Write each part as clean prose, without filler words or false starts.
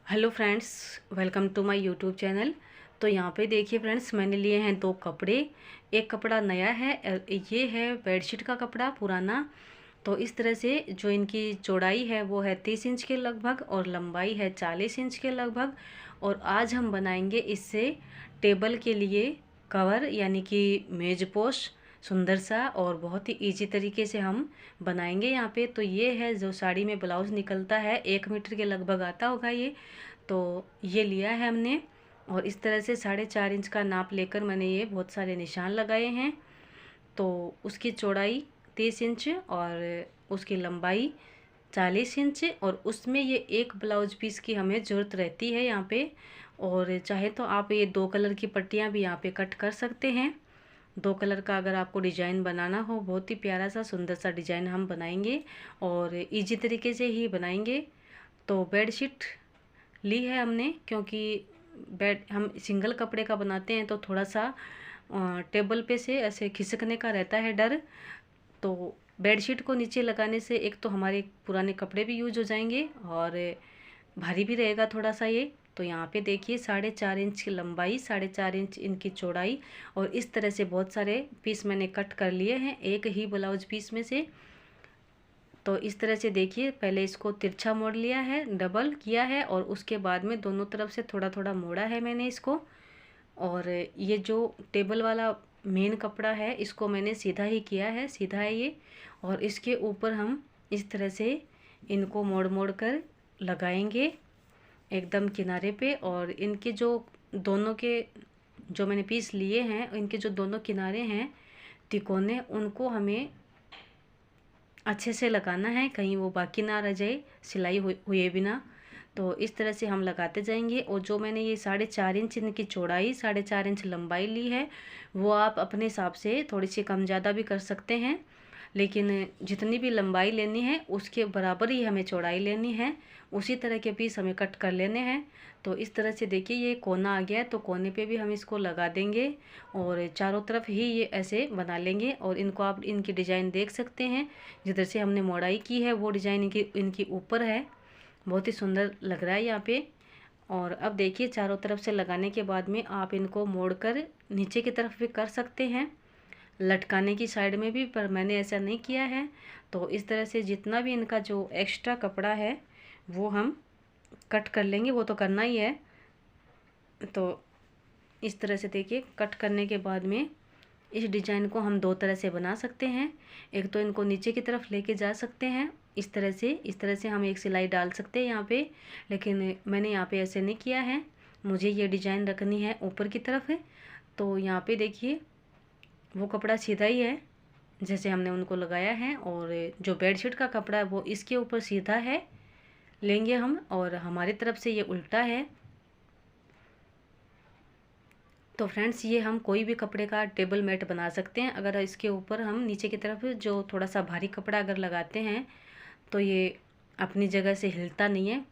Hello friends, welcome to my YouTube channel. तो यहाँ पे देखिए फ्रेंड्स, मैंने लिए हैं दो कपड़े। एक कपड़ा नया है, ये है बेडशीट का कपड़ा पुराना। तो इस तरह से जो इनकी चौड़ाई है वो है 30 इंच के लगभग और लंबाई है 40 इंच के लगभग। और आज हम बनाएंगे इससे टेबल के लिए कवर, यानी कि मेज पोस्ट, सुंदर सा और बहुत ही इजी तरीके से हम बनाएंगे यहाँ पे। तो ये है जो साड़ी में ब्लाउज निकलता है, 1 मीटर के लगभग आता होगा ये। तो ये लिया है हमने और इस तरह से 4.5 इंच का नाप लेकर मैंने ये बहुत सारे निशान लगाए हैं। तो उसकी चौड़ाई 30 इंच और उसकी लंबाई 40 इंच, और उसमें ये एक ब्लाउज पीस की हमें ज़रूरत रहती है यहाँ पे। और चाहे तो आप ये 2 कलर की पट्टियाँ भी यहाँ पे कट कर सकते हैं। 2 कलर का अगर आपको डिजाइन बनाना हो, बहुत ही प्यारा सा सुंदर सा डिजाइन हम बनाएंगे और इजी तरीके से ही बनाएंगे। तो बेडशीट ली है हमने, क्योंकि बेड हम सिंगल कपड़े का बनाते हैं तो थोड़ा सा टेबल पे से ऐसे खिसकने का रहता है डर। तो बेडशीट को नीचे लगाने से एक तो हमारे पुराने कपड़े भी यूज हो जाएंगे और भारी भी रहेगा थोड़ा सा ये। तो यहाँ पे देखिए 4.5 इंच की लंबाई, 4.5 इंच इनकी चौड़ाई, और इस तरह से बहुत सारे पीस मैंने कट कर लिए हैं एक ही ब्लाउज पीस में से। तो इस तरह से देखिए, पहले इसको तिरछा मोड़ लिया है, डबल किया है, और उसके बाद में दोनों तरफ से थोड़ा थोड़ा मोड़ा है मैंने इसको। और ये जो टेबल वाला मेन कपड़ा है इसको मैंने सीधा ही किया है, सीधा है ये। और इसके ऊपर हम इस तरह से इनको मोड़ मोड़ कर लगाएंगे एकदम किनारे पे। और इनके जो दोनों के जो मैंने पीस लिए हैं, इनके जो दोनों किनारे हैं तिकोने, उनको हमें अच्छे से लगाना है, कहीं वो बाकी ना रह जाए सिलाई हुए बिना। तो इस तरह से हम लगाते जाएंगे। और जो मैंने ये 4.5 इंच इनकी चौड़ाई, 4.5 इंच लंबाई ली है, वो आप अपने हिसाब से थोड़ी सी कम ज़्यादा भी कर सकते हैं, लेकिन जितनी भी लंबाई लेनी है उसके बराबर ही हमें चौड़ाई लेनी है। उसी तरह के पीस हमें कट कर लेने हैं। तो इस तरह से देखिए ये कोना आ गया है, तो कोने पे भी हम इसको लगा देंगे और चारों तरफ ही ये ऐसे बना लेंगे। और इनको आप इनकी डिज़ाइन देख सकते हैं, जिधर से हमने मोड़ाई की है वो डिज़ाइन इनकी ऊपर है। बहुत ही सुंदर लग रहा है यहाँ पे। और अब देखिए चारों तरफ से लगाने के बाद में आप इनको मोड़कर नीचे की तरफ भी कर सकते हैं, लटकाने की साइड में भी, पर मैंने ऐसा नहीं किया है। तो इस तरह से जितना भी इनका जो एक्स्ट्रा कपड़ा है वो हम कट कर लेंगे, वो तो करना ही है। तो इस तरह से देखिए कट करने के बाद में इस डिज़ाइन को हम दो तरह से बना सकते हैं। एक तो इनको नीचे की तरफ लेके जा सकते हैं इस तरह से, हम एक सिलाई डाल सकते हैं यहाँ पे, लेकिन मैंने यहाँ पे ऐसे नहीं किया है, मुझे ये डिज़ाइन रखनी है ऊपर की तरफ है। तो यहाँ पे देखिए वो कपड़ा सीधा ही है जैसे हमने उनको लगाया है, और जो बेडशीट का कपड़ा है वो इसके ऊपर सीधा है लेंगे हम, और हमारी तरफ से ये उल्टा है। तो फ्रेंड्स ये हम कोई भी कपड़े का टेबल मैट बना सकते हैं अगर इसके ऊपर हम नीचे की तरफ जो थोड़ा सा भारी कपड़ा अगर लगाते हैं तो ये अपनी जगह से हिलता नहीं है।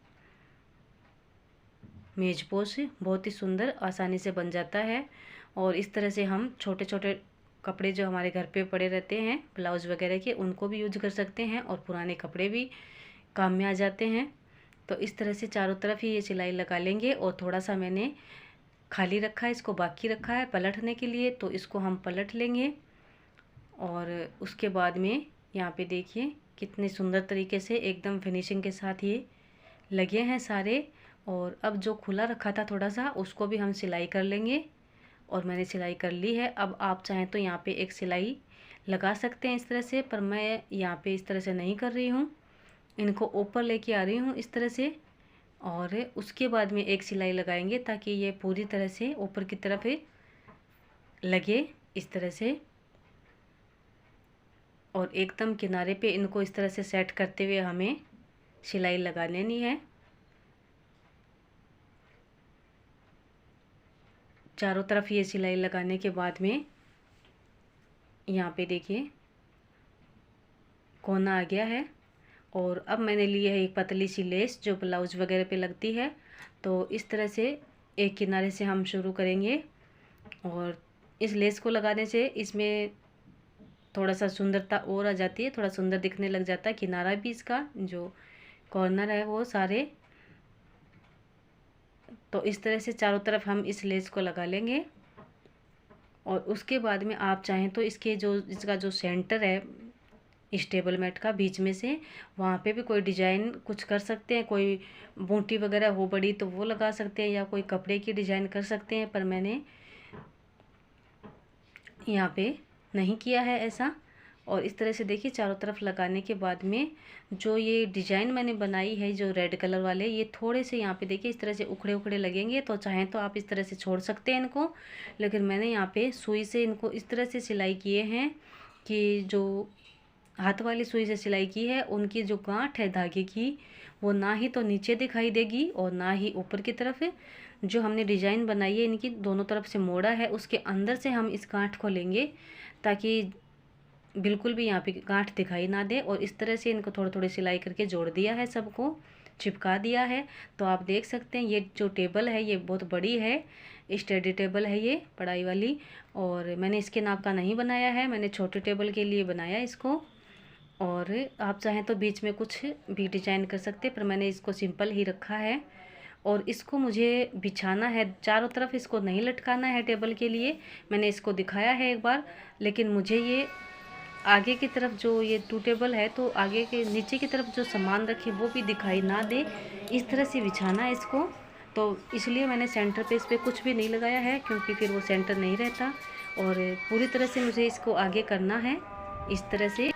मेज पोश बहुत ही सुंदर आसानी से बन जाता है। और इस तरह से हम छोटे छोटे कपड़े जो हमारे घर पे पड़े रहते हैं ब्लाउज वगैरह के, उनको भी यूज कर सकते हैं, और पुराने कपड़े भी काम में आ जाते हैं। तो इस तरह से चारों तरफ ही ये सिलाई लगा लेंगे। और थोड़ा सा मैंने खाली रखा है, इसको बाकी रखा है पलटने के लिए, तो इसको हम पलट लेंगे। और उसके बाद में यहाँ पे देखिए कितने सुंदर तरीके से एकदम फिनिशिंग के साथ ये लगे हैं सारे। और अब जो खुला रखा था थोड़ा सा उसको भी हम सिलाई कर लेंगे, और मैंने सिलाई कर ली है। अब आप चाहें तो यहाँ पे एक सिलाई लगा सकते हैं इस तरह से, पर मैं यहाँ पे इस तरह से नहीं कर रही हूँ, इनको ऊपर लेके आ रही हूँ इस तरह से। और उसके बाद में एक सिलाई लगाएंगे ताकि ये पूरी तरह से ऊपर की तरफ लगे इस तरह से। और एकदम किनारे पे इनको इस तरह से सेट करते हुए हमें सिलाई लगा लेनी है। चारों तरफ ये सिलाई लगाने के बाद में यहाँ पे देखिए कोना आ गया है। और अब मैंने ली है एक पतली सी लेस जो ब्लाउज वगैरह पे लगती है। तो इस तरह से एक किनारे से हम शुरू करेंगे, और इस लेस को लगाने से इसमें थोड़ा सा सुंदरता और आ जाती है, थोड़ा सुंदर दिखने लग जाता है। किनारा भी इसका जो कॉर्नर है वो सारे तो इस तरह से चारों तरफ हम इस लेस को लगा लेंगे। और उसके बाद में आप चाहें तो इसका जो सेंटर है इस टेबल मैट का बीच में से, वहाँ पे भी कोई डिजाइन कुछ कर सकते हैं। कोई बूटी वगैरह हो बड़ी तो वो लगा सकते हैं, या कोई कपड़े की डिजाइन कर सकते हैं, पर मैंने यहाँ पे नहीं किया है ऐसा। और इस तरह से देखिए चारों तरफ लगाने के बाद में जो ये डिजाइन मैंने बनाई है, जो रेड कलर वाले, ये थोड़े से यहाँ पे देखिए इस तरह से उखड़े उखड़े लगेंगे। तो चाहें तो आप इस तरह से छोड़ सकते हैं इनको, लेकिन मैंने यहाँ पे सुई से इनको इस तरह से सिलाई किए हैं कि जो हाथ वाली सुई से सिलाई की है उनकी जो गांठ है धागे की, वो ना ही तो नीचे दिखाई देगी और ना ही ऊपर की तरफ। जो हमने डिजाइन बनाई है इनकी दोनों तरफ से मोड़ा है, उसके अंदर से हम इस गांठ को लेंगे ताकि बिल्कुल भी यहाँ पे गांठ दिखाई ना दे। और इस तरह से इनको थोड़ी थोड़ी सिलाई करके जोड़ दिया है, सबको चिपका दिया है। तो आप देख सकते हैं ये जो टेबल है ये बहुत बड़ी है, स्टडी टेबल है ये पढ़ाई वाली। और मैंने इसके नाप का नहीं बनाया है, मैंने छोटे टेबल के लिए बनाया इसको। और आप चाहें तो बीच में कुछ भी डिजाइन कर सकते हैं, पर मैंने इसको सिंपल ही रखा है। और इसको मुझे बिछाना है, चारों तरफ इसको नहीं लटकाना है टेबल के लिए। मैंने इसको दिखाया है एक बार, लेकिन मुझे ये आगे की तरफ जो ये टू टेबल है तो आगे के नीचे की तरफ जो सामान रखे वो भी दिखाई ना दे, इस तरह से बिछाना है इसको। तो इसलिए मैंने सेंटर पे इस पर कुछ भी नहीं लगाया है, क्योंकि फिर वो सेंटर नहीं रहता। और पूरी तरह से मुझे इसको आगे करना है इस तरह से।